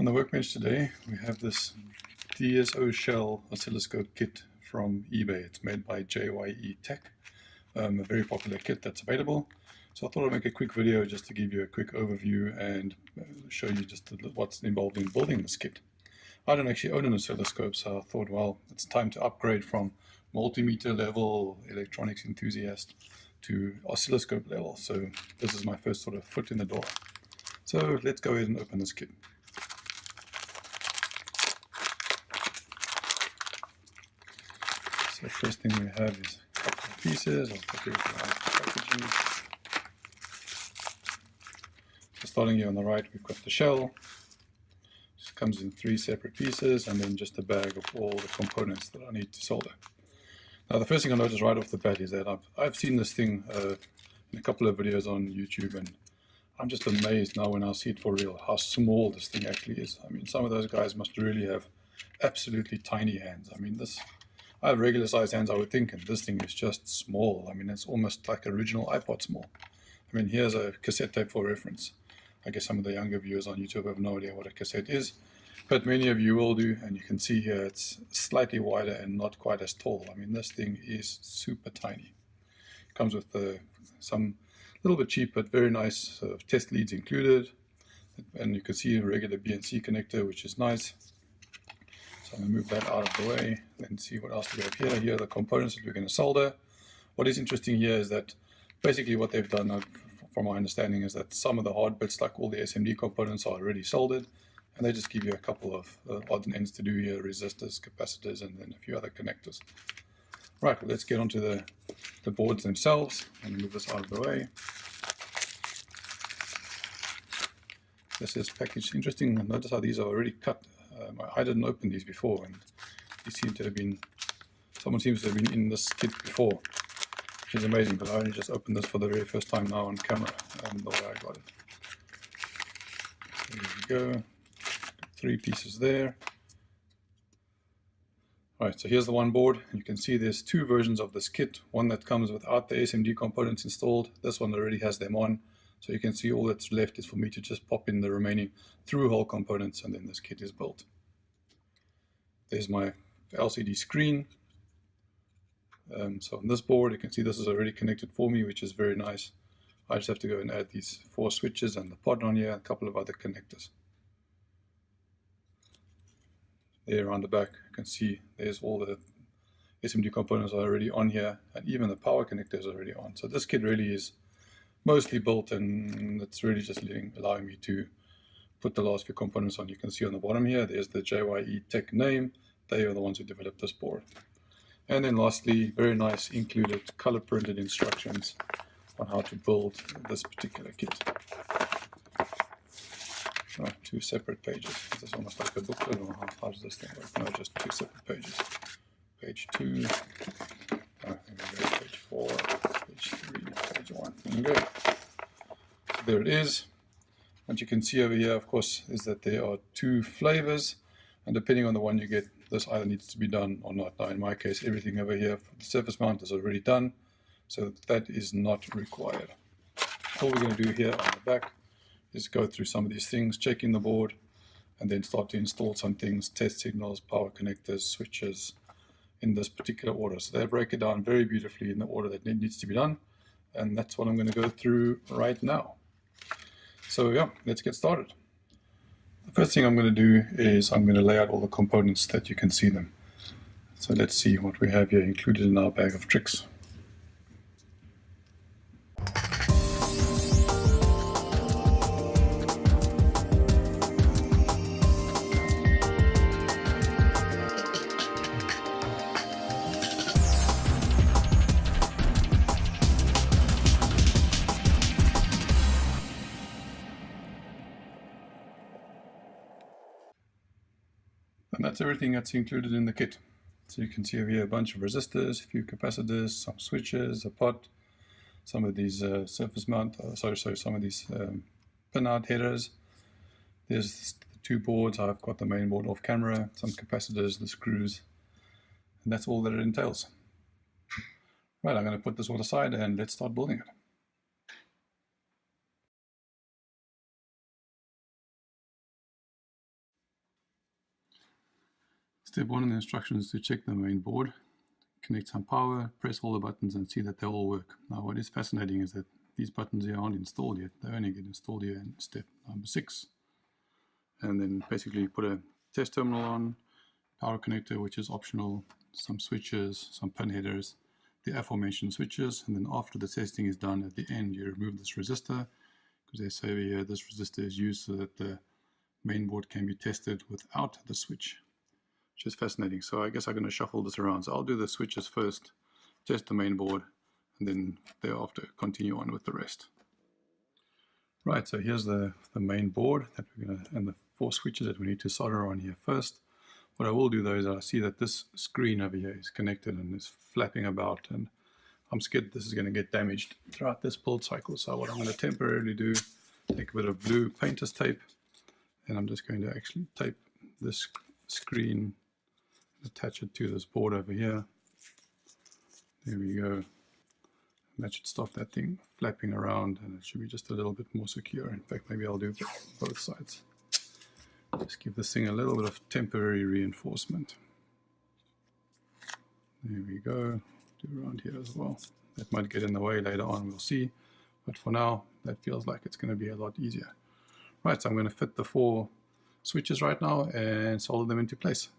On the workbench today we have this DSO Shell Oscilloscope kit from eBay. It's made by JYE Tech, a very popular kit that's available. So I thought I'd make a quick video just to give you a quick overview and show you just what's involved in building this kit. I don't actually own an oscilloscope, so I thought, well, it's time to upgrade from multimeter level electronics enthusiast to oscilloscope level. So this is my first sort of foot in the door. So let's go ahead and open this kit. So first thing we have is a couple of pieces. I'll put these in packaging. So starting here on the right, we've got the shell. Just comes in 3 separate pieces, and then just a bag of all the components that I need to solder. Now the first thing I notice right off the bat is that I've seen this thing in a couple of videos on YouTube, and I'm just amazed now when I see it for real how small this thing actually is. I mean, some of those guys must really have absolutely tiny hands. I mean, I have regular sized hands, I would think, and this thing is just small. I mean, it's almost like original iPod small. I mean, here's a cassette tape for reference. I guess some of the younger viewers on YouTube have no idea what a cassette is, but many of you will do, and you can see here it's slightly wider and not quite as tall. I mean, this thing is super tiny. It comes with some little bit cheap but very nice sort of test leads included, and you can see a regular BNC connector, which is nice. So I'm going to move that out of the way and see what else we have here. Here are the components that we're going to solder. What is interesting here is that basically what they've done, from my understanding, is that some of the hard bits, like all the SMD components, are already soldered, and they just give you a couple of odds and ends to do here: resistors, capacitors, and then a few other connectors. Right, well, let's get onto the boards themselves and move this out of the way. This is packaged. Interesting, notice how these are already cut. I didn't open these before, and these seem to have been, someone seems to have been in this kit before, which is amazing, but I only just opened this for the very first time now on camera, the way I got it. There we go, 3 pieces there. Alright, so here's the one board. You can see there's 2 versions of this kit, one that comes without the SMD components installed. This one already has them on. So you can see all that's left is for me to just pop in the remaining through-hole components, and then this kit is built. There's my LCD screen. So on this board, you can see this is already connected for me, which is very nice. I just have to go and add these 4 switches and the pod on here, a couple of other connectors. There around the back, you can see there's all the SMD components are already on here, and even the power connector is already on. So this kit really is mostly built, and it's really just allowing me to put the last few components on. You can see on the bottom here, there's the JYE Tech name. They are the ones who developed this board. And then lastly, very nice included color printed instructions on how to build this particular kit. 2 separate pages. Is this almost like a booklet, or how does this thing work? No, just 2 separate pages. Page 2, page 4, page 3, page 1. And go. So there it is. What you can see over here, of course, is that there are 2 flavors, and depending on the one you get, this either needs to be done or not. Now in my case, everything over here for the surface mount is already done, so that is not required. All we're going to do here on the back is go through some of these things, check in the board, and then start to install some things: test signals, power connectors, switches, in this particular order. So they break it down very beautifully in the order that it needs to be done, and that's what I'm going to go through right now. So yeah, let's get started. The first thing I'm going to do is I'm going to lay out all the components that you can see them. So let's see what we have here included in our bag of tricks. And that's everything that's included in the kit. So you can see over here a bunch of resistors, a few capacitors, some switches, a pod, some of these surface mount, some of these pin-out headers. There's the 2 boards. I've got the main board off camera, some capacitors, the screws, and that's all that it entails. Right, I'm going to put this all aside and let's start building it. Step 1 in the instructions is to check the main board, connect some power, press all the buttons and see that they all work. Now what is fascinating is that these buttons here aren't installed yet. They only get installed here in step number 6. And then basically put a test terminal on, power connector which is optional, some switches, some pin headers, the aforementioned switches, and then after the testing is done at the end you remove this resistor, because they say over here this resistor is used so that the main board can be tested without the switch, which is fascinating. So I guess I'm going to shuffle this around. So I'll do the switches first, test the main board, and then thereafter continue on with the rest. Right, so here's the main board that we're going to, and the 4 switches that we need to solder on here first. What I will do though is I see that this screen over here is connected and is flapping about, and I'm scared this is going to get damaged throughout this build cycle. So what I'm going to temporarily do, take a bit of blue painter's tape, and I'm just going to actually tape this screen, attach it to this board over here. There we go. And that should stop that thing flapping around, and it should be just a little bit more secure. In fact, maybe I'll do both sides. Just give this thing a little bit of temporary reinforcement. There we go. Do around here as well. That might get in the way later on, we'll see. But for now, that feels like it's going to be a lot easier. Right, so I'm going to fit the 4 switches right now and solder them into place.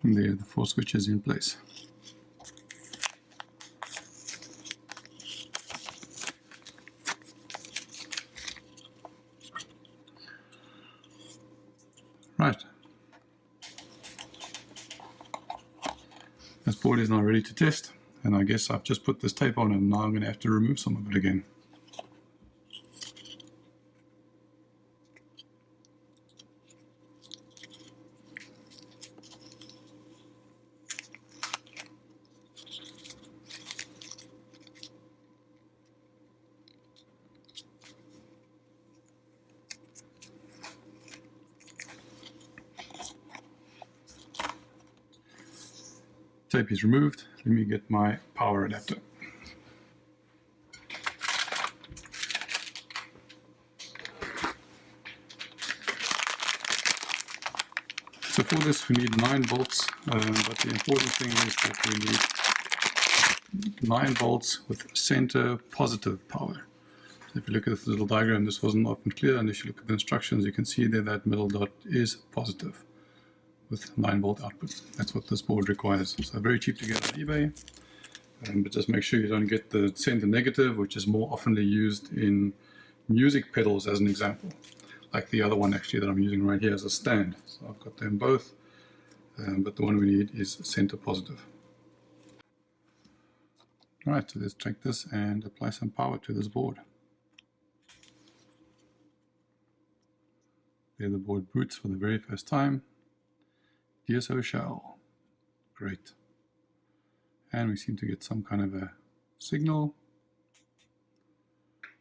And there are the 4 switches in place. Right. This board is now ready to test, and I guess I've just put this tape on and now I'm going to have to remove some of it again. Tape is removed. Let me get my power adapter. So for this we need 9 volts, but the important thing is that we need 9 volts with center positive power. So if you look at this little diagram, this wasn't often clear, and if you look at the instructions you can see there that middle dot is positive with 9 volt output. That's what this board requires. So very cheap to get on eBay, but just make sure you don't get the center negative, which is more oftenly used in music pedals as an example, like the other one actually that I'm using right here as a stand. So I've got them both, but the one we need is center positive. Alright, so let's take this and apply some power to this board. There the board boots for the very first time. DSO Shell. Great. And we seem to get some kind of a signal.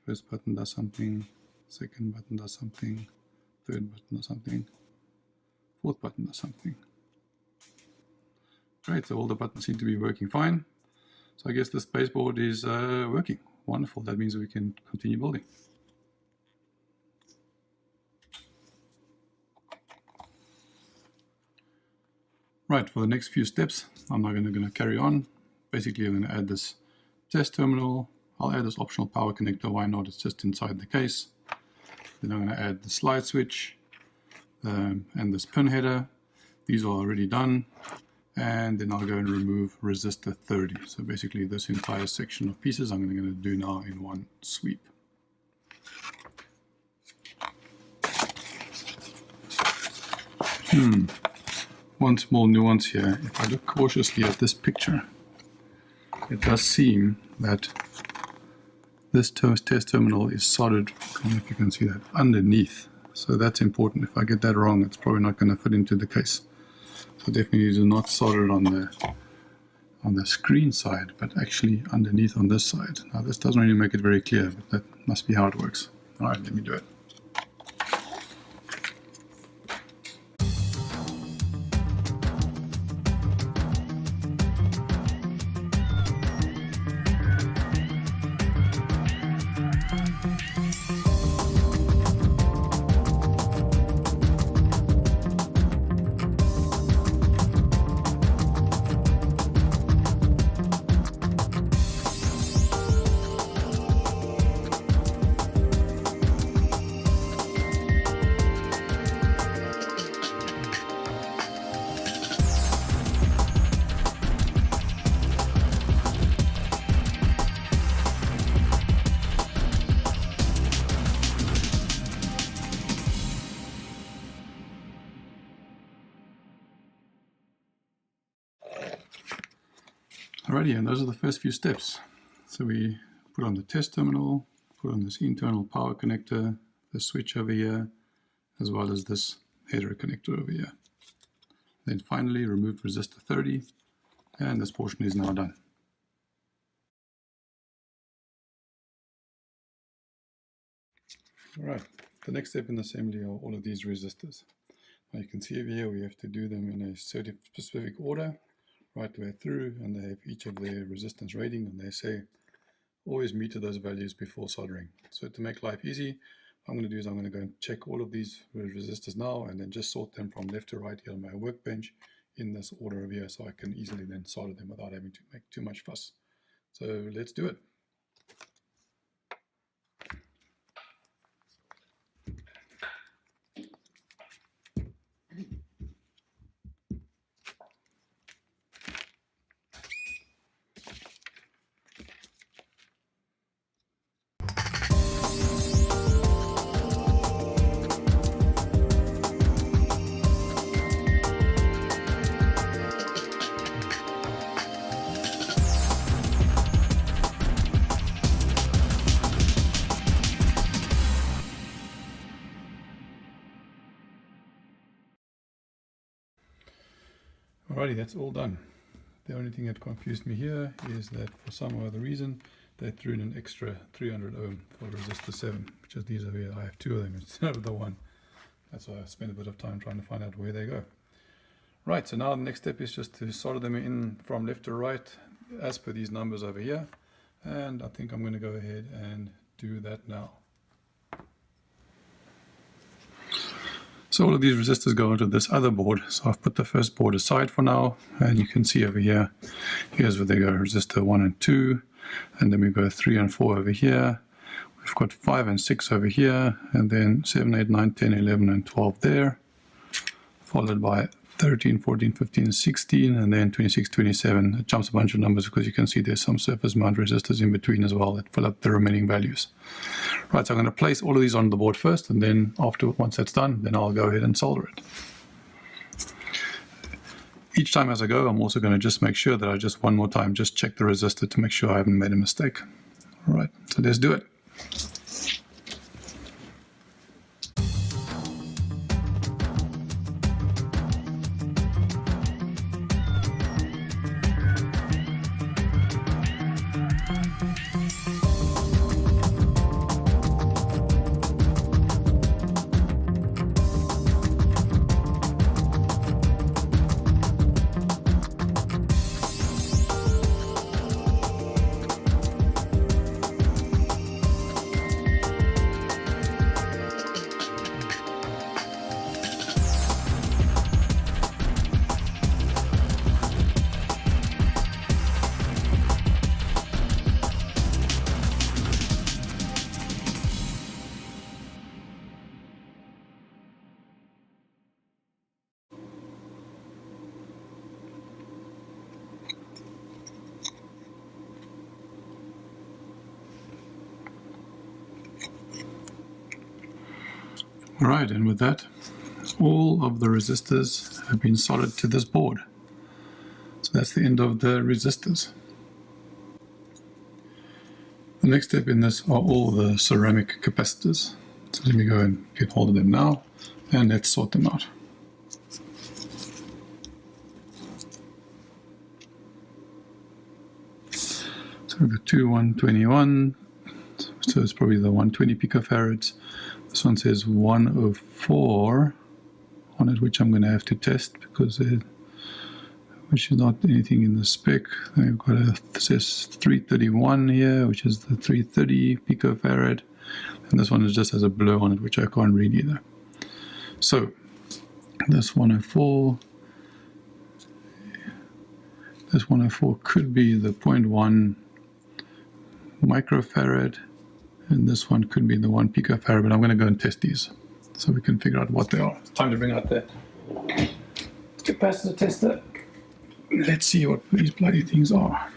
First button does something, second button does something, third button does something, fourth button does something. Great, so all the buttons seem to be working fine. So I guess this baseboard is working. Wonderful, that means we can continue building. Right, for the next few steps, I'm now going to carry on. Basically, I'm going to add this test terminal. I'll add this optional power connector. Why not? It's just inside the case. Then I'm going to add the slide switch and this pin header. These are already done. and then I'll go and remove resistor 30. So basically this entire section of pieces I'm going to do now in one sweep. One small nuance here. If I look cautiously at this picture, it does seem that this test terminal is soldered, I don't know if you can see that, underneath. So that's important. If I get that wrong, it's probably not going to fit into the case. So definitely do not solder it on the screen side, but actually underneath on this side. Now this doesn't really make it very clear, but that must be how it works. All right, let me do it. Alrighty, and those are the first few steps. So we put on the test terminal, put on this internal power connector, the switch over here, as well as this header connector over here. Then finally removed resistor 30, and this portion is now done. Alright, the next step in the assembly are all of these resistors. Now you can see over here we have to do them in a certain specific order, right the way through, and they have each of their resistance rating, and they say always meter those values before soldering. So to make life easy, what I'm going to do is I'm going to go and check all of these resistors now, and then just sort them from left to right here on my workbench in this order over here, so I can easily then solder them without having to make too much fuss. So let's do it. Alrighty, that's all done. The only thing that confused me here is that for some other reason they threw in an extra 300 ohm for resistor 7, which is these over here. I have two of them instead of the one. That's why I spent a bit of time trying to find out where they go. Right, so now the next step is just to solder them in from left to right as per these numbers over here, and I think I'm going to go ahead and do that now. So all of these resistors go onto this other board. So I've put the first board aside for now, and you can see over here, here's where they go, resistor 1 and 2, and then we go 3 and 4 over here. We've got 5 and 6 over here, and then 7, 8, 9, 10, 11, and 12 there, followed by 13, 14, 15, 16, and then 26, 27. It jumps a bunch of numbers because you can see there's some surface mount resistors in between as well that fill up the remaining values. Right, so I'm going to place all of these on the board first, and then once that's done, then I'll go ahead and solder it. Each time as I go, I'm also going to just make sure that I just one more time just check the resistor to make sure I haven't made a mistake. All right, so let's do it. Alright, and with that, all of the resistors have been soldered to this board. So that's the end of the resistors. The next step in this are all the ceramic capacitors. So let me go and get hold of them now, and let's sort them out. So we've got two 121, so it's probably the 120 picofarads. This one says 104 on it, which I'm going to have to test because which is not anything in the spec. I've got it says 331 here, which is the 330 picofarad, and this one just has a blur on it, which I can't read either. So this 104, could be the 0.1 microfarad, and this one could be the 1 picofarad, but I'm going to go and test these so we can figure out what they are. It's time to bring out the capacitor tester. Let's see what these bloody things are.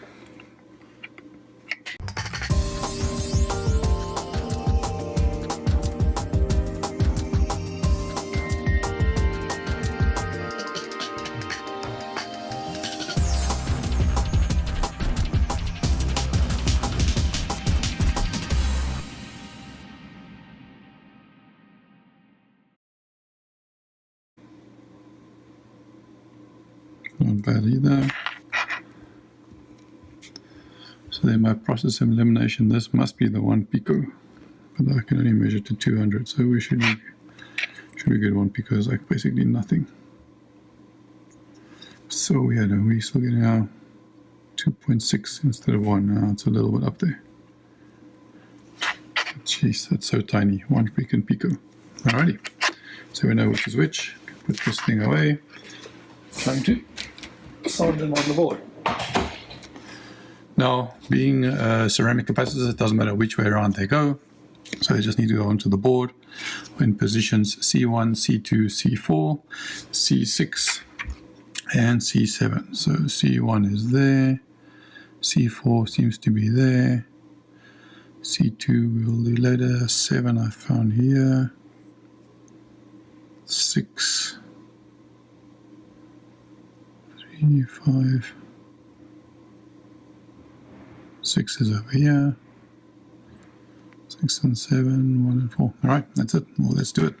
Not bad either. So then my process elimination, this must be the 1 pico, but I can only measure to 200, so we should be good. 1 pico is like basically nothing. So we're still getting our 2.6 instead of 1. Now it's a little bit up there. Jeez, that's so tiny. 1 freaking pico. Alrighty, so we know which is which. Put this thing away. Time to solder them on the board. Now, being ceramic capacitors, it doesn't matter which way around they go. So they just need to go onto the board in positions C1, C2, C4, C6, and C7. So C1 is there, C4 seems to be there, C2 we'll do later, 7 I found here, 6, 3, 5, 6 is over here, 6 and 7, 1 and 4. Alright, that's it. Well, let's do it.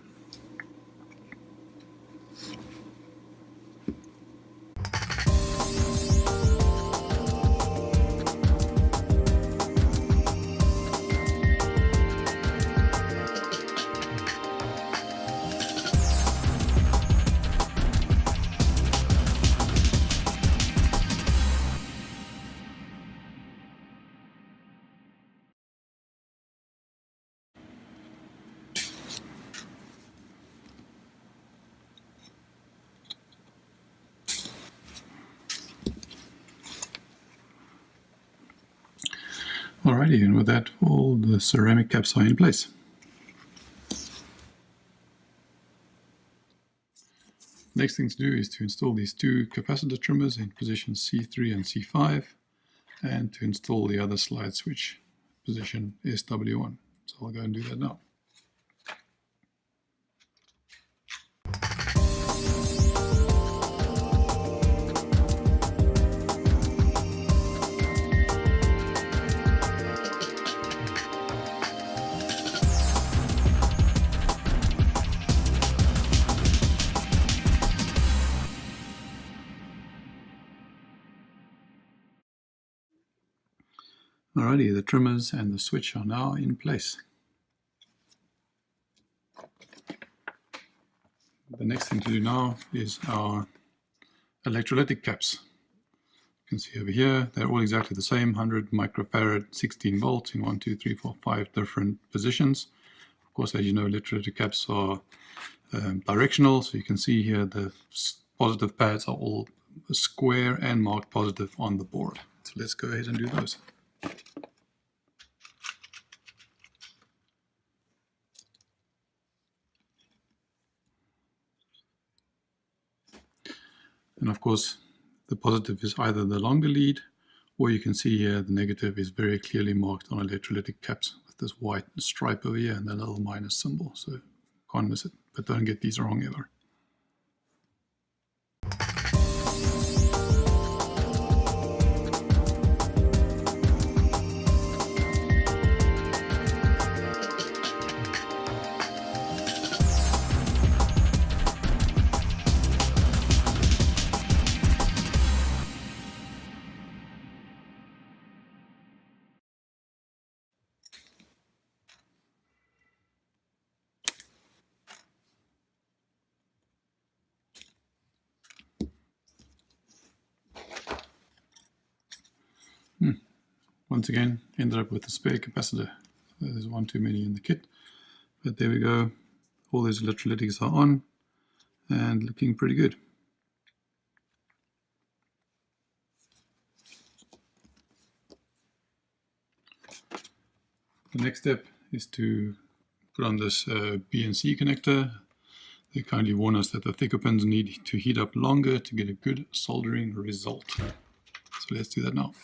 Alrighty, and with that, all the ceramic caps are in place. Next thing to do is to install these two capacitor trimmers in positions C3 and C5, and to install the other slide switch position SW1. So I'll go and do that now. Alrighty, the trimmers and the switch are now in place. The next thing to do now is our electrolytic caps. You can see over here, they're all exactly the same, 100 microfarad, 16 volts in 1, 2, 3, 4, 5 different positions. Of course, as you know, electrolytic caps are directional, so you can see here the positive pads are all square and marked positive on the board. So let's go ahead and do those. And of course, the positive is either the longer lead, or you can see here the negative is very clearly marked on electrolytic caps with this white stripe over here and the little minus symbol. So can't miss it. But don't get these wrong ever. Once again, ended up with a spare capacitor. There's one too many in the kit, but there we go. All those electrolytics are on and looking pretty good. The next step is to put on this BNC connector. They kindly warn us that the thicker pins need to heat up longer to get a good soldering result. So let's do that now.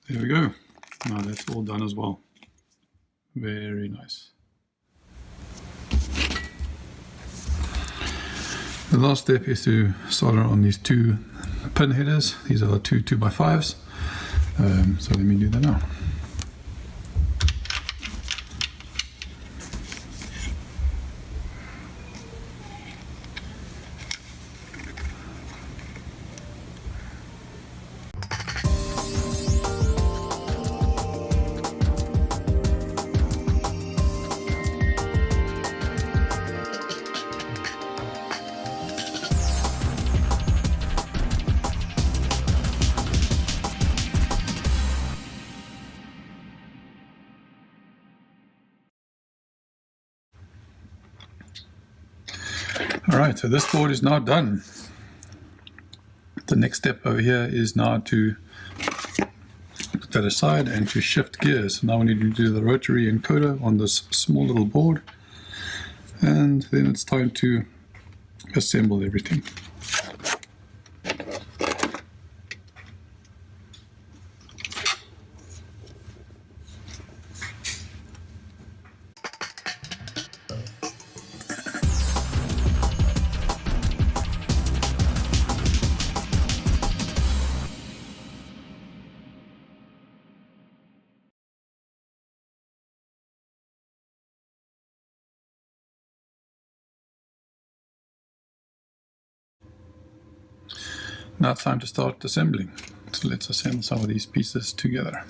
There we go. Now that's all done as well. Very nice. The last step is to solder on these two pin headers. These are the two 2x5s. So let me do that now. Alright, so this board is now done. The next step over here is now to put that aside and to shift gears. So now we need to do the rotary encoder on this small little board, and then it's time to assemble everything. Now it's time to start assembling. So let's assemble some of these pieces together.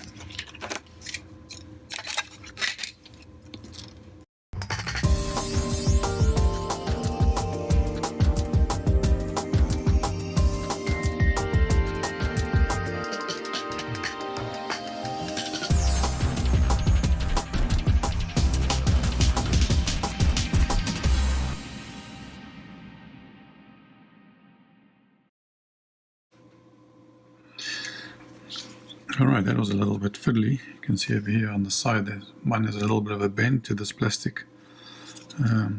Alright, that was a little bit fiddly. You can see over here on the side that mine has a little bit of a bend to this plastic,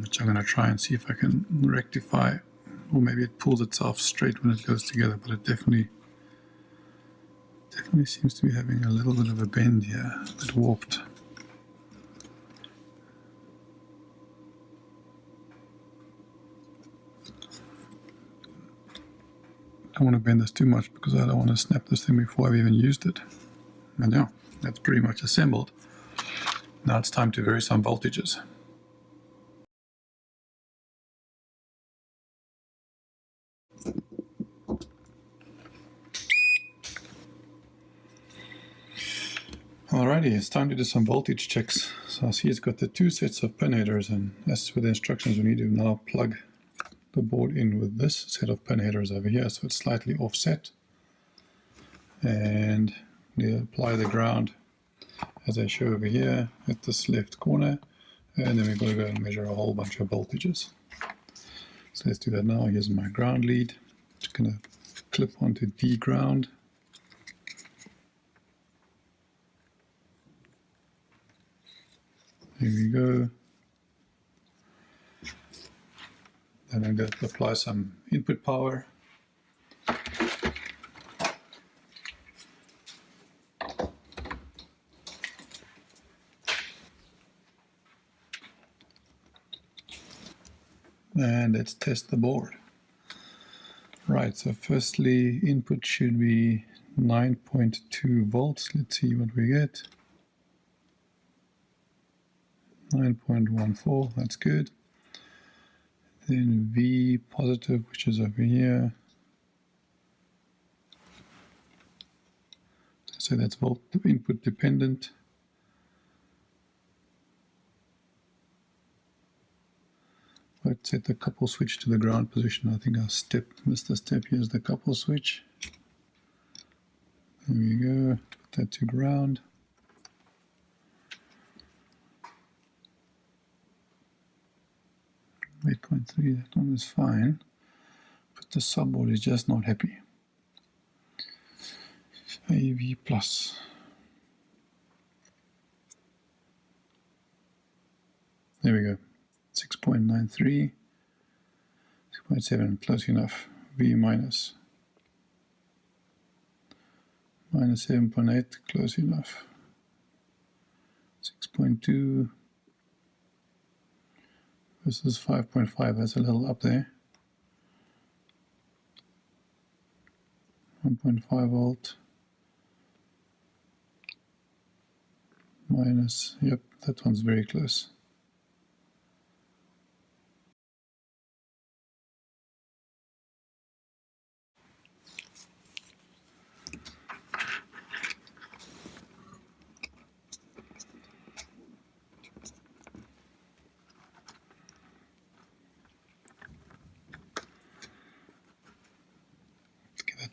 which I'm going to try and see if I can rectify, or maybe it pulls itself straight when it goes together, but it definitely seems to be having a little bit of a bend here, a bit warped. I don't want to bend this too much because I don't want to snap this thing before I've even used it. And yeah, that's pretty much assembled. Now it's time to vary some voltages. Alrighty, it's time to do some voltage checks. So I see it's got the two sets of pin headers, and as with the instructions, we need to now plug the board in with this set of pin headers over here, so it's slightly offset. And We apply the ground as I show over here at this left corner, and then we've got to go and measure a whole bunch of voltages. So let's do that now. Here's my ground lead. Just going to clip onto D ground. There we go. Then I'm going to apply some input power. And let's test the board. Right, so firstly, input should be 9.2 volts. Let's see what we get. 9.14, that's good. Then V positive, which is over here. So that's volt input dependent. Let's set the couple switch to the ground position. I think I missed a step. Here's the couple switch. There we go. Put that to ground. .3, that one is fine, but the subboard is just not happy. AV plus. There we go. 6.93, 6.7, close enough. V minus. Minus 7.8, close enough. 6.2. This is 5.5, that's a little up there. 1.5 volt. Minus, yep, that one's very close.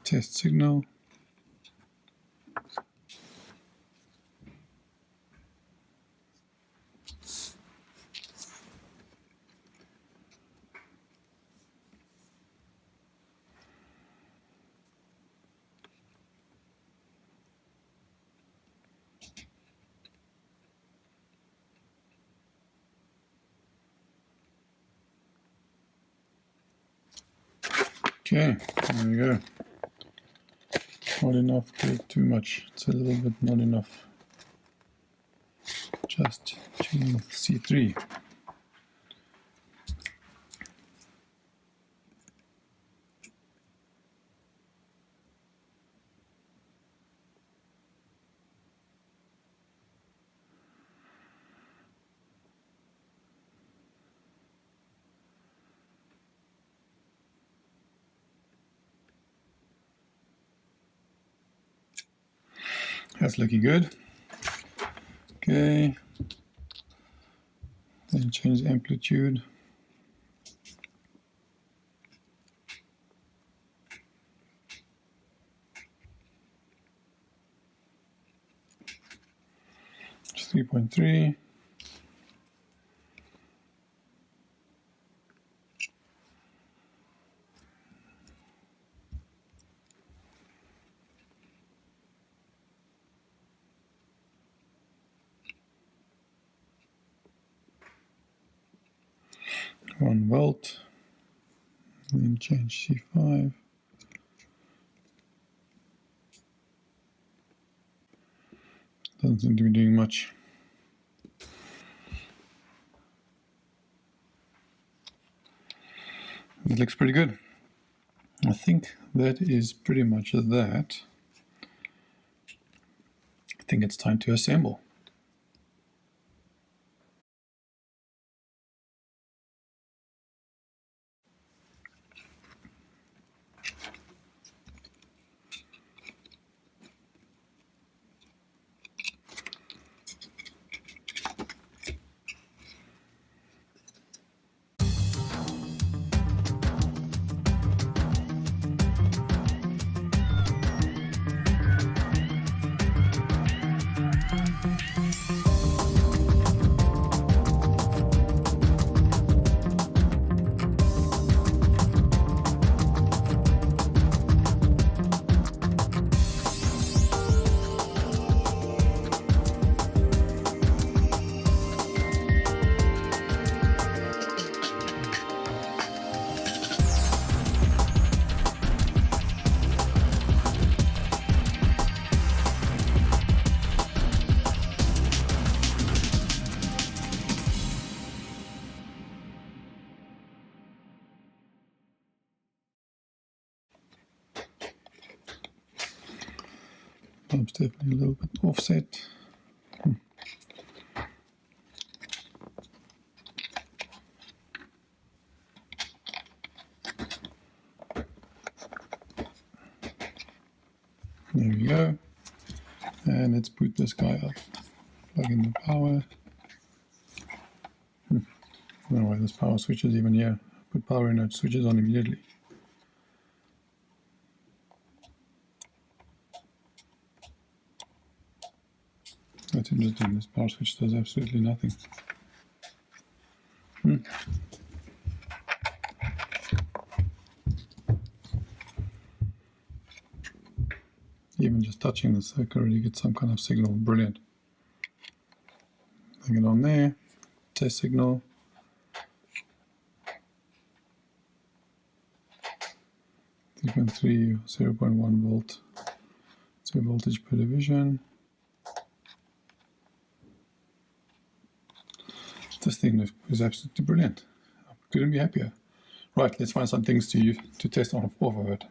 Test signal. Okay, there we go. Not enough, too much. It's a little bit not enough. Just to C3. That's looking good. Okay. Then change amplitude. It's 3.3. One volt, then change C5. Doesn't seem to be doing much. It looks pretty good. I think that is pretty much that. I think it's time to assemble. It's definitely a little bit offset. There we go. And let's boot this guy up. Plug in the power. I don't know why this power switch is even here. Put power in, it switches on immediately. That's interesting. This power switch does absolutely nothing. Even just touching this, I can already get some kind of signal. Brilliant. Hang it on there. Test signal. .3, 0.1 volt. So voltage per division. This thing is absolutely brilliant. I couldn't be happier. Right, let's find some things to test off of it.